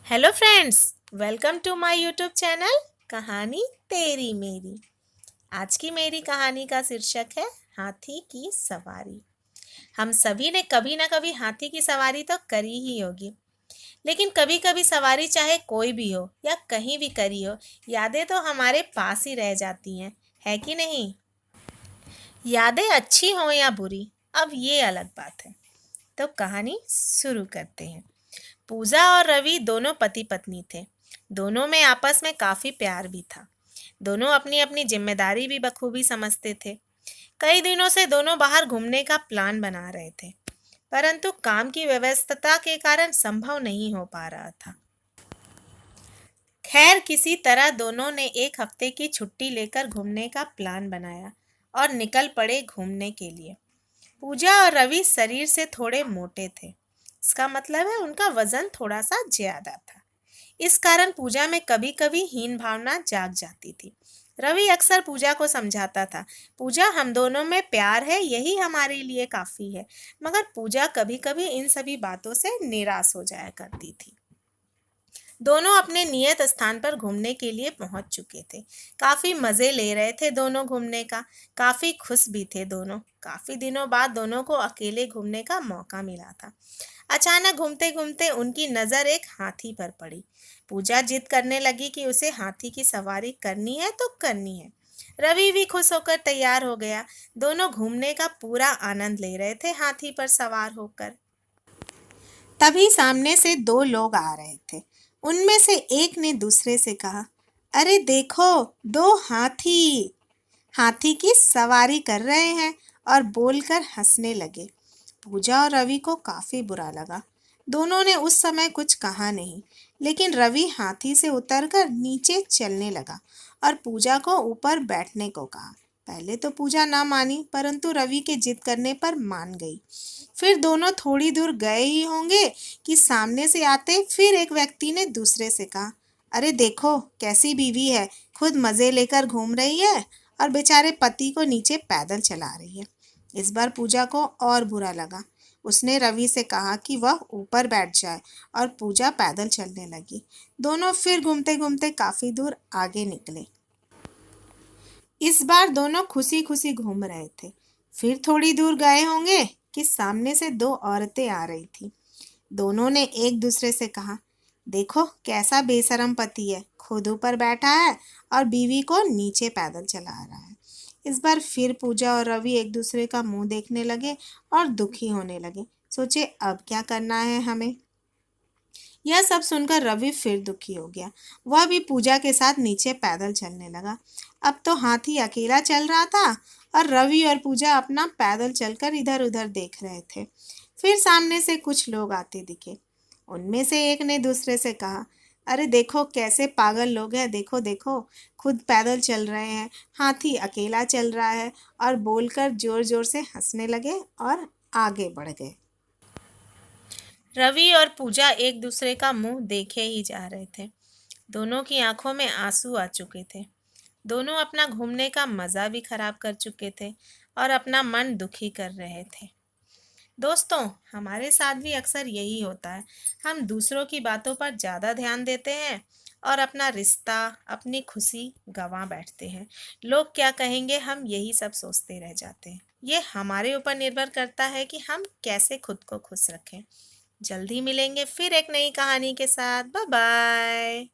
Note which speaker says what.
Speaker 1: Hello friends, welcome to my YouTube channel कहानी तेरी मेरी। आज की मेरी कहानी का शीर्षक है हाथी की सवारी। हम सभी ने कभी ना कभी हाथी की सवारी तो करी ही होगी, लेकिन कभी कभी सवारी चाहे कोई भी हो या कहीं भी करी हो, यादें तो हमारे पास ही रह जाती हैं, है कि नहीं। यादें अच्छी हो या बुरी, अब ये अलग बात है। तो कहानी शुरू करते हैं। पूजा और रवि दोनों पति पत्नी थे। दोनों में आपस में काफी प्यार भी था। दोनों अपनी अपनी जिम्मेदारी भी बखूबी समझते थे। कई दिनों से दोनों बाहर घूमने का प्लान बना रहे थे, परंतु काम की व्यस्तता के कारण संभव नहीं हो पा रहा था। खैर, किसी तरह दोनों ने एक हफ्ते की छुट्टी लेकर घूमने का प्लान बनाया और निकल पड़े घूमने के लिए। पूजा और रवि शरीर से थोड़े मोटे थे। इसका मतलब है उनका वजन थोड़ा सा ज्यादा था। इस कारण पूजा में कभी कभी हीन भावना जाग जाती थी। रवि अक्सर पूजा को समझाता था, पूजा, हम दोनों में प्यार है, यही हमारे लिए काफी है। मगर पूजा कभी कभी इन सभी बातों से निराश हो जाया करती थी। दोनों अपने नियत स्थान पर घूमने के लिए पहुंच चुके थे। काफी मजे ले रहे थे दोनों घूमने का। काफी खुश भी थे दोनों। काफी दिनों बाद दोनों को अकेले घूमने का मौका मिला था। अचानक घूमते घूमते उनकी नजर एक हाथी पर पड़ी। पूजा जिद करने लगी कि उसे हाथी की सवारी करनी है तो करनी है। रवि भी खुश होकर तैयार हो गया। दोनों घूमने का पूरा आनंद ले रहे थे हाथी पर सवार होकर। तभी सामने से दो लोग आ रहे थे। उनमें से एक ने दूसरे से कहा, अरे देखो, दो हाथी हाथी की सवारी कर रहे हैं, और बोलकर हंसने लगे। पूजा और रवि को काफी बुरा लगा। दोनों ने उस समय कुछ कहा नहीं, लेकिन रवि हाथी से उतरकर नीचे चलने लगा और पूजा को ऊपर बैठने को कहा। पहले तो पूजा ना मानी, परंतु रवि के जिद करने पर मान गई। फिर दोनों थोड़ी दूर गए ही होंगे कि सामने से आते फिर एक व्यक्ति ने दूसरे से कहा, अरे देखो कैसी बीवी है, खुद मजे लेकर घूम रही है और बेचारे पति को नीचे पैदल चला रही है। इस बार पूजा को और बुरा लगा। उसने रवि से कहा कि वह ऊपर बैठ जाए, और पूजा पैदल चलने लगी। दोनों फिर घूमते घूमते काफी दूर आगे निकले। इस बार दोनों खुशी खुशी घूम रहे थे। फिर थोड़ी दूर गए होंगे कि सामने से दो औरतें आ रही थी। दोनों ने एक दूसरे से कहा, देखो कैसा बेशरम पति है, खुद ऊपर बैठा है और बीवी को नीचे पैदल चला रहा है। इस बार फिर पूजा और रवि एक दूसरे का मुंह देखने लगे और दुखी होने लगे। सोचे अब क्या करना है हमें। यह सब सुनकर रवि फिर दुखी हो गया। वह भी पूजा के साथ नीचे पैदल चलने लगा। अब तो हाथी अकेला चल रहा था और रवि और पूजा अपना पैदल चलकर इधर उधर देख रहे थे। फिर सामने से कुछ लोग आते दिखे। उनमें से एक ने दूसरे से कहा, अरे देखो कैसे पागल लोग हैं, देखो देखो, खुद पैदल चल रहे हैं, हाथी अकेला चल रहा है, और बोलकर जोर जोर से हंसने लगे और आगे बढ़ गए। रवि और पूजा एक दूसरे का मुंह देखे ही जा रहे थे। दोनों की आंखों में आंसू आ चुके थे। दोनों अपना घूमने का मजा भी खराब कर चुके थे और अपना मन दुखी कर रहे थे। दोस्तों, हमारे साथ भी अक्सर यही होता है। हम दूसरों की बातों पर ज़्यादा ध्यान देते हैं और अपना रिश्ता, अपनी खुशी गंवा बैठते हैं। लोग क्या कहेंगे, हम यही सब सोचते रह जाते हैं। ये हमारे ऊपर निर्भर करता है कि हम कैसे खुद को खुश रखें। जल्दी मिलेंगे फिर एक नई कहानी के साथ। Bye bye.